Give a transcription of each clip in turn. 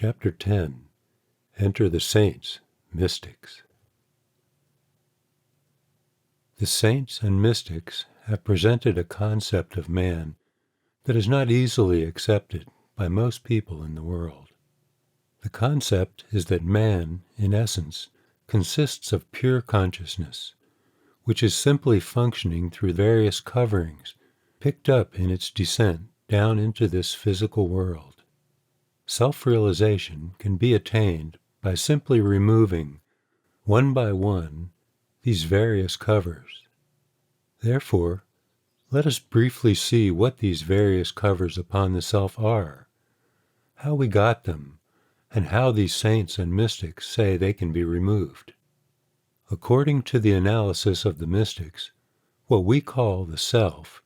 Chapter 10. Enter the Saints, Mystics. The saints and mystics have presented a concept of man that is not easily accepted by most people in the world. The concept is that man, in essence, consists of pure consciousness, which is simply functioning through various coverings picked up in its descent down into this physical world. Self-realization can be attained by simply removing, one by one, these various covers. Therefore, let us briefly see what these various covers upon the self are, how we got them, and how these saints and mystics say they can be removed. According to the analysis of the mystics, what we call the self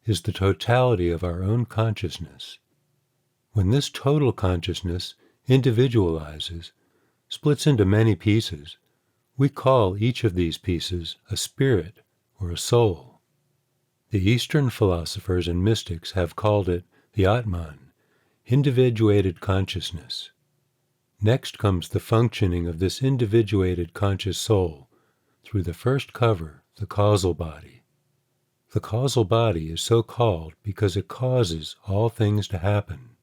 is the totality of our own consciousness. When this total consciousness individualizes, splits into many pieces, we call each of these pieces a spirit or a soul. The Eastern philosophers and mystics have called it the Atman, individuated consciousness. Next comes the functioning of this individuated conscious soul through the first cover, the causal body. The causal body is so called because it causes all things to happen.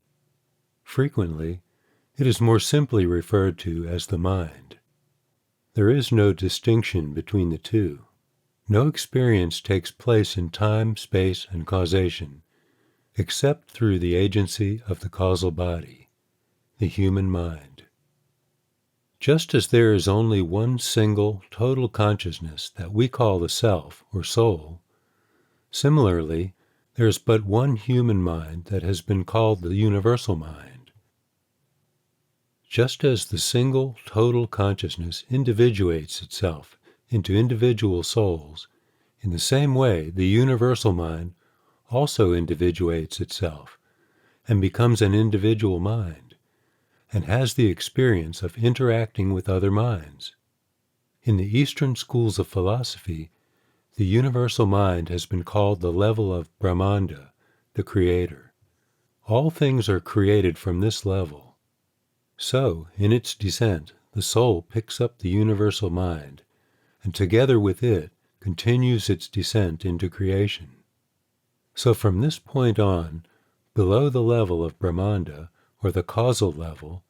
Frequently, it is more simply referred to as the mind. There is no distinction between the two. No experience takes place in time, space, and causation, except through the agency of the causal body, the human mind. Just as there is only one single, total consciousness that we call the self or soul, similarly, there is but one human mind that has been called the universal mind. Just as the single, total consciousness individuates itself into individual souls, in the same way the universal mind also individuates itself and becomes an individual mind, and has the experience of interacting with other minds. In the Eastern schools of philosophy, the universal mind has been called the level of Brahmanda, the creator. All things are created from this level. So, in its descent, the soul picks up the universal mind, and together with it continues its descent into creation. So from this point on, below the level of Brahmanda, or the causal level,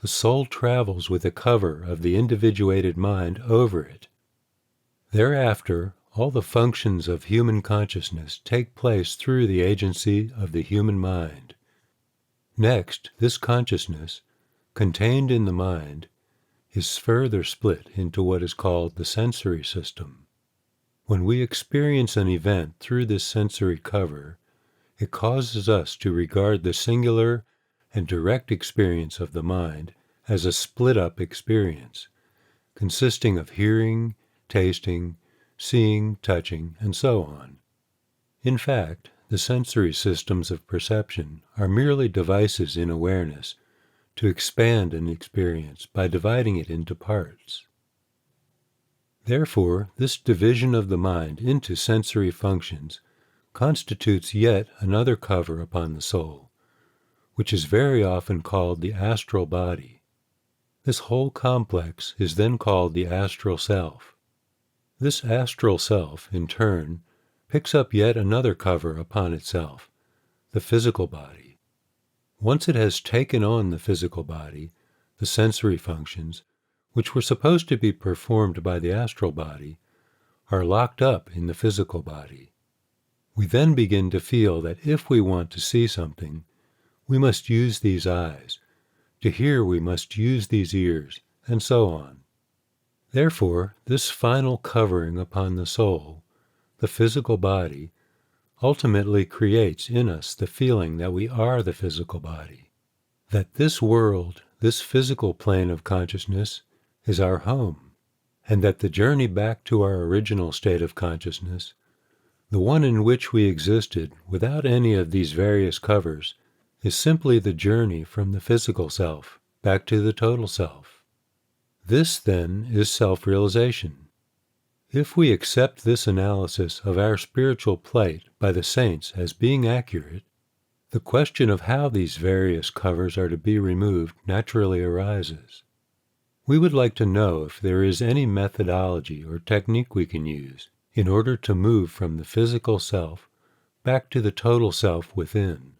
the soul travels with a cover of the individuated mind over it. Thereafter, all the functions of human consciousness take place through the agency of the human mind. Next, this consciousness, contained in the mind, is further split into what is called the sensory system. When we experience an event through this sensory cover, it causes us to regard the singular and direct experience of the mind as a split-up experience, consisting of hearing, tasting, seeing, touching, and so on. In fact, the sensory systems of perception are merely devices in awareness to expand an experience by dividing it into parts. Therefore, this division of the mind into sensory functions constitutes yet another cover upon the soul, which is very often called the astral body. This whole complex is then called the astral self. This astral self, in turn, picks up yet another cover upon itself, the physical body. Once it has taken on the physical body, the sensory functions, which were supposed to be performed by the astral body, are locked up in the physical body. We then begin to feel that if we want to see something, we must use these eyes, to hear we must use these ears, and so on. Therefore, this final covering upon the soul, the physical body, ultimately creates in us the feeling that we are the physical body, that this world, this physical plane of consciousness, is our home, and that the journey back to our original state of consciousness, the one in which we existed without any of these various covers, is simply the journey from the physical self back to the total self. This, then, is self-realization. If we accept this analysis of our spiritual plight by the saints as being accurate, The question of how these various covers are to be removed naturally arises. We would like to know if there is any methodology or technique we can use in order to move from the physical self back to the total self within.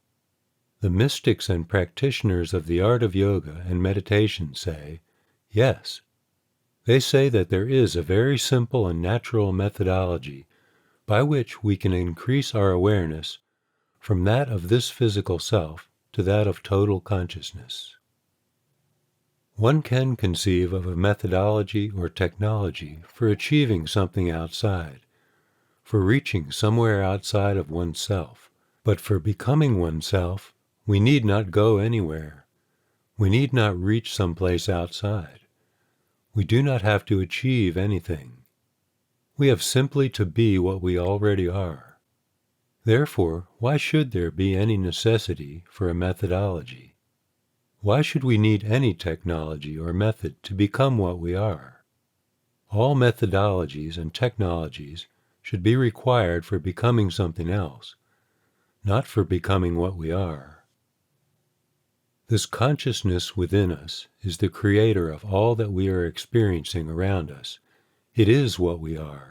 The mystics and practitioners of the art of yoga and meditation say, yes. They say that there is a very simple and natural methodology by which we can increase our awareness from that of this physical self to that of total consciousness. One can conceive of a methodology or technology for achieving something outside, for reaching somewhere outside of oneself. But for becoming oneself, we need not go anywhere. We need not reach someplace outside. We do not have to achieve anything. We have simply to be what we already are. Therefore, why should there be any necessity for a methodology? Why should we need any technology or method to become what we are? All methodologies and technologies should be required for becoming something else, not for becoming what we are. This consciousness within us is the creator of all that we are experiencing around us. It is what we are.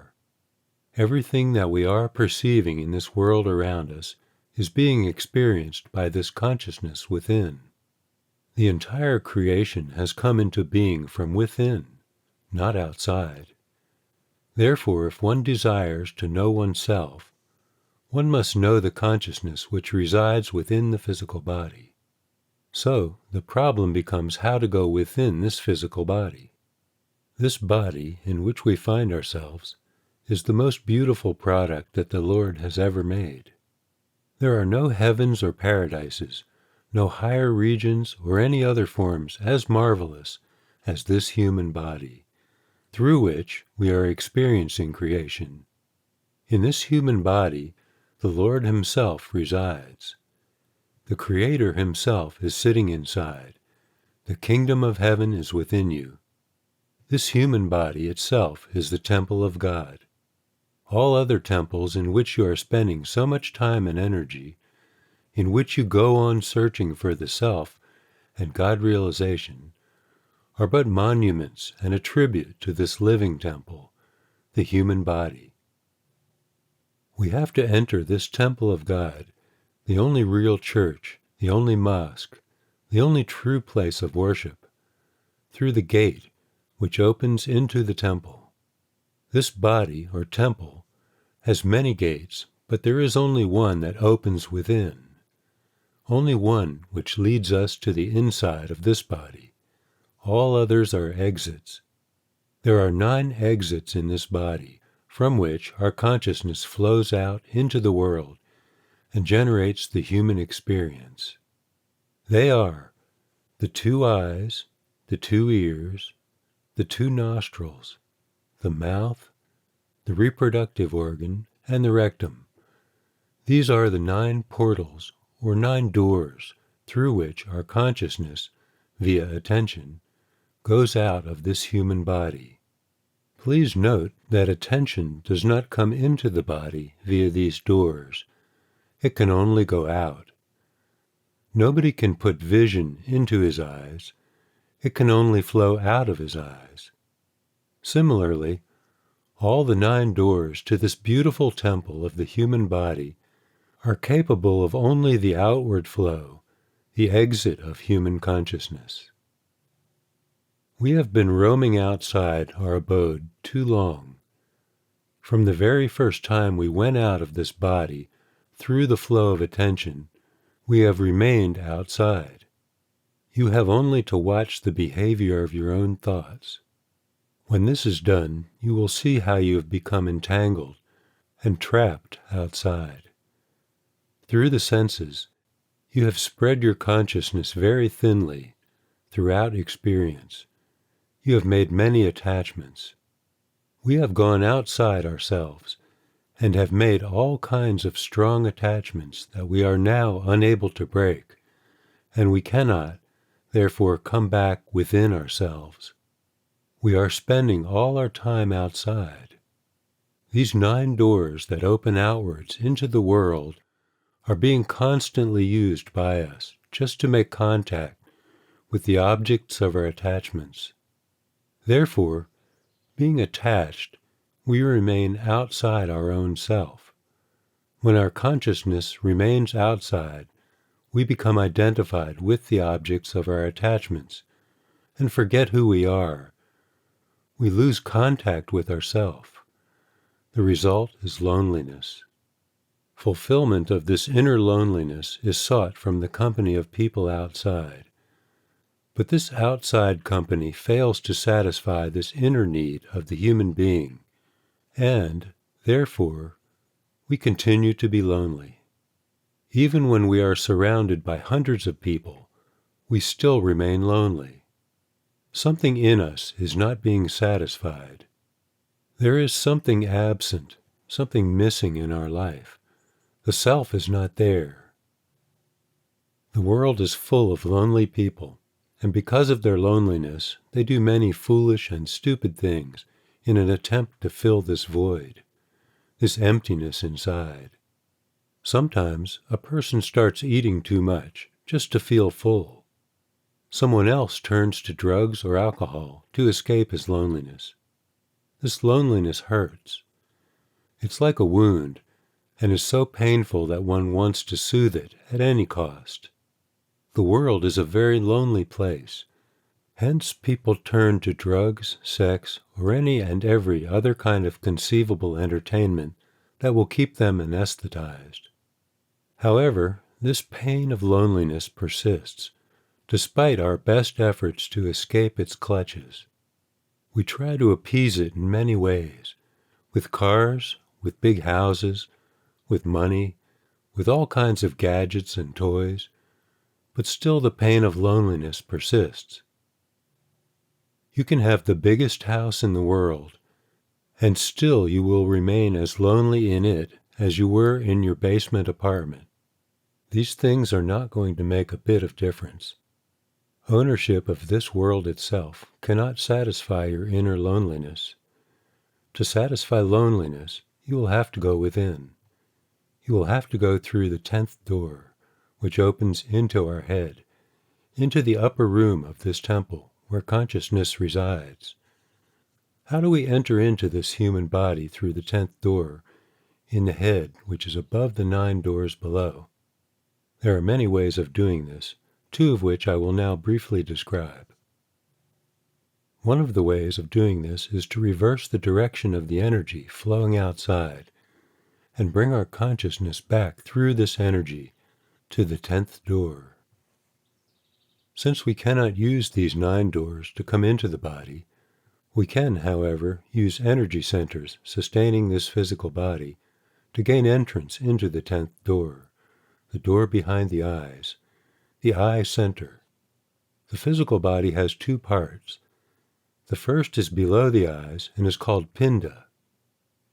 Everything that we are perceiving in this world around us is being experienced by this consciousness within. The entire creation has come into being from within, not outside. Therefore, if one desires to know oneself, one must know the consciousness which resides within the physical body. So, the problem becomes how to go within this physical body. This body in which we find ourselves is the most beautiful product that the Lord has ever made. There are no heavens or paradises, no higher regions or any other forms as marvelous as this human body, through which we are experiencing creation. In this human body, the Lord Himself resides. The Creator Himself is sitting inside. The kingdom of heaven is within you. This human body itself is the temple of God. All other temples in which you are spending so much time and energy, in which you go on searching for the self and God realization, are but monuments and a tribute to this living temple, the human body. We have to enter this temple of God, the only real church, the only mosque, the only true place of worship, through the gate which opens into the temple. This body, or temple, has many gates, but there is only one that opens within, only one which leads us to the inside of this body. All others are exits. There are 9 exits in this body, from which our consciousness flows out into the world and generates the human experience. They are the 2 eyes, the 2 ears, the 2 nostrils, the mouth, the reproductive organ, and the rectum. These are the 9 portals, or 9 doors, through which our consciousness, via attention, goes out of this human body. Please note that attention does not come into the body via these doors. It can only go out. Nobody can put vision into his eyes. It can only flow out of his eyes. Similarly, all the 9 doors to this beautiful temple of the human body are capable of only the outward flow, the exit of human consciousness. We have been roaming outside our abode too long. From the very first time we went out of this body, through the flow of attention, we have remained outside. You have only to watch the behavior of your own thoughts. When this is done, you will see how you have become entangled and trapped outside. Through the senses, you have spread your consciousness very thinly throughout experience. You have made many attachments. We have gone outside ourselves and have made all kinds of strong attachments that we are now unable to break, and we cannot, therefore, come back within ourselves. We are spending all our time outside. These 9 doors that open outwards into the world are being constantly used by us just to make contact with the objects of our attachments. Therefore, being attached, we remain outside our own self. When our consciousness remains outside, we become identified with the objects of our attachments and forget who we are. We lose contact with ourself. The result is loneliness. Fulfillment of this inner loneliness is sought from the company of people outside. But this outside company fails to satisfy this inner need of the human being, and, therefore, we continue to be lonely. Even when we are surrounded by hundreds of people, we still remain lonely. Something in us is not being satisfied. There is something absent, something missing in our life. The self is not there. The world is full of lonely people, and because of their loneliness, they do many foolish and stupid things in an attempt to fill this void, this emptiness inside. Sometimes a person starts eating too much just to feel full. Someone else turns to drugs or alcohol to escape his loneliness. This loneliness hurts. It's like a wound, and is so painful that one wants to soothe it at any cost. The world is a very lonely place. Hence people turn to drugs, sex, or any and every other kind of conceivable entertainment that will keep them anesthetized. However, this pain of loneliness persists, despite our best efforts to escape its clutches. We try to appease it in many ways, with cars, with big houses, with money, with all kinds of gadgets and toys, but still the pain of loneliness persists. You can have the biggest house in the world, and still you will remain as lonely in it as you were in your basement apartment. These things are not going to make a bit of difference. Ownership of this world itself cannot satisfy your inner loneliness. To satisfy loneliness, you will have to go within. You will have to go through the 10th door, which opens into our head, into the upper room of this temple where consciousness resides. How do we enter into this human body through the 10th door in the head, which is above the 9 doors below? There are many ways of doing this, 2 of which I will now briefly describe. One of the ways of doing this is to reverse the direction of the energy flowing outside and bring our consciousness back through this energy to the 10th door. Since we cannot use these 9 doors to come into the body, we can, however, use energy centers sustaining this physical body to gain entrance into the 10th door, the door behind the eyes, the eye center. The physical body has 2 parts. The first is below the eyes and is called Pinda.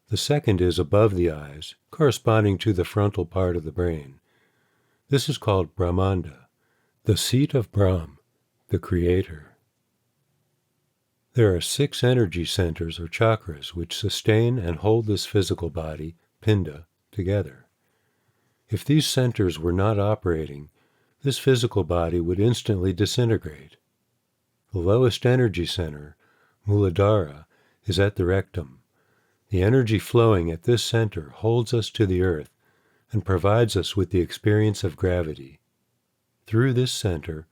The second is above the eyes, corresponding to the frontal part of the brain. This is called Brahmanda, the seat of Brahm, the Creator. There are 6 energy centers or chakras which sustain and hold this physical body, Pinda, together. If these centers were not operating, this physical body would instantly disintegrate. The lowest energy center, Muladhara, is at the rectum. The energy flowing at this center holds us to the earth and provides us with the experience of gravity. Through this center,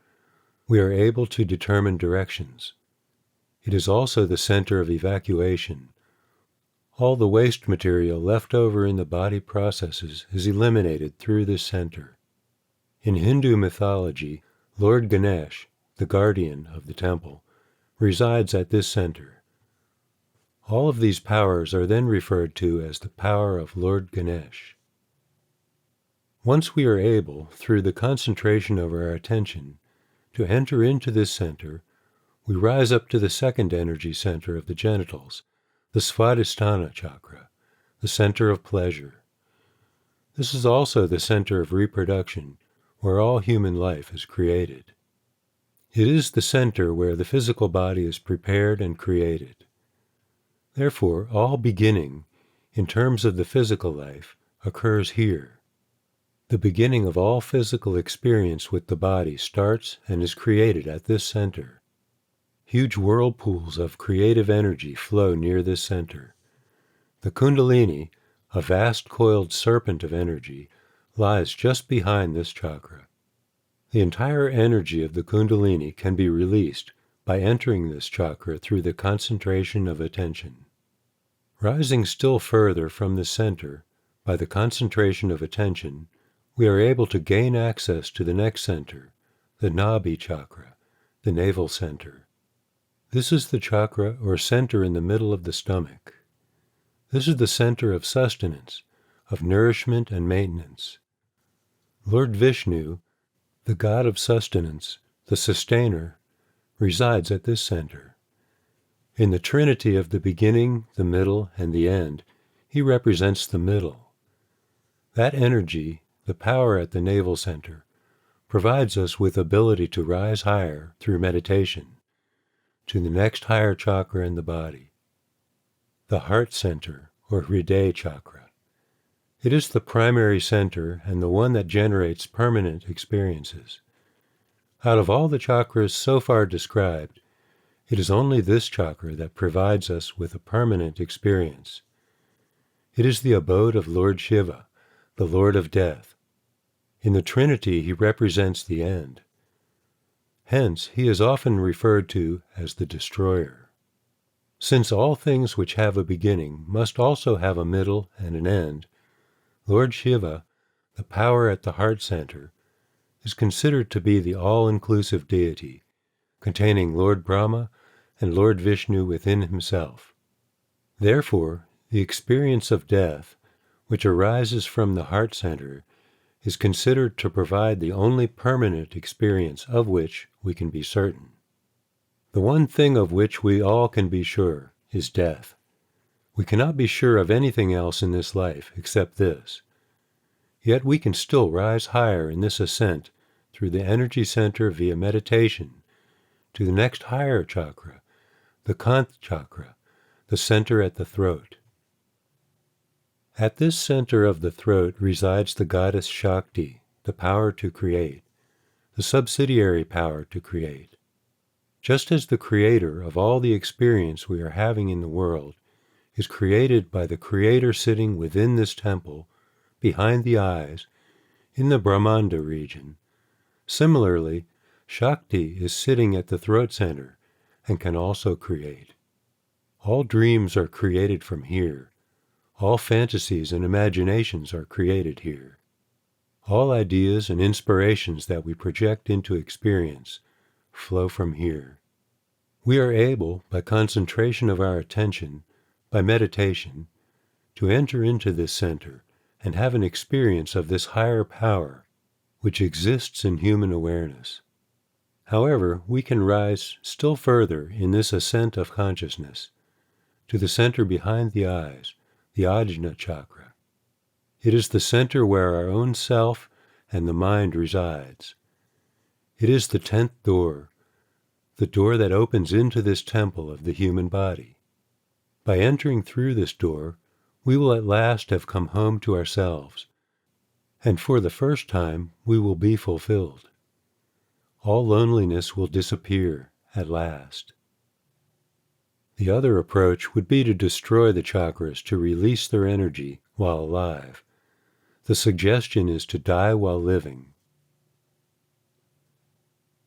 we are able to determine directions. It is also the center of evacuation. All the waste material left over in the body processes is eliminated through this center. In Hindu mythology, Lord Ganesh, the guardian of the temple, resides at this center. All of these powers are then referred to as the power of Lord Ganesh. Once we are able, through the concentration of our attention, to enter into this center, we rise up to the second energy center of the genitals, the Svadhisthana chakra, the center of pleasure. This is also the center of reproduction, where all human life is created. It is the center where the physical body is prepared and created. Therefore, all beginning, in terms of the physical life, occurs here. The beginning of all physical experience with the body starts and is created at this center. Huge whirlpools of creative energy flow near this center. The Kundalini, a vast coiled serpent of energy, lies just behind this chakra. The entire energy of the Kundalini can be released by entering this chakra through the concentration of attention. Rising still further from the center, by the concentration of attention, we are able to gain access to the next center, the Nabhi chakra, the navel center. This is the chakra or center in the middle of the stomach. This is the center of sustenance, of nourishment and maintenance. Lord Vishnu, the god of sustenance, the sustainer, resides at this center. In the trinity of the beginning, the middle, and the end, he represents the middle. That energy, the power at the navel center, provides us with ability to rise higher through meditation to the next higher chakra in the body, the heart center or Hriday chakra. It is the primary center and the one that generates permanent experiences. Out of all the chakras so far described, it is only this chakra that provides us with a permanent experience. It is the abode of Lord Shiva, the Lord of Death. In the Trinity, he represents the end. Hence, he is often referred to as the destroyer. Since all things which have a beginning must also have a middle and an end, Lord Shiva, the power at the heart center, is considered to be the all-inclusive deity, containing Lord Brahma and Lord Vishnu within himself. Therefore, the experience of death, which arises from the heart center, is considered to provide the only permanent experience of which we can be certain. The one thing of which we all can be sure is death. We cannot be sure of anything else in this life except this. Yet we can still rise higher in this ascent through the energy center via meditation to the next higher chakra, the Kant chakra, the center at the throat. At this center of the throat resides the goddess Shakti, the power to create, the subsidiary power to create. Just as the creator of all the experience we are having in the world is created by the creator sitting within this temple, behind the eyes, in the Brahmanda region, similarly, Shakti is sitting at the throat center and can also create. All dreams are created from here. All fantasies and imaginations are created here. All ideas and inspirations that we project into experience flow from here. We are able, by concentration of our attention, by meditation, to enter into this center and have an experience of this higher power which exists in human awareness. However, we can rise still further in this ascent of consciousness to the center behind the eyes, the Ajna chakra. It is the center where our own self and the mind resides. It is the 10th door, the door that opens into this temple of the human body. By entering through this door, we will at last have come home to ourselves, and for the first time we will be fulfilled. All loneliness will disappear at last. The other approach would be to destroy the chakras to release their energy while alive. The suggestion is to die while living.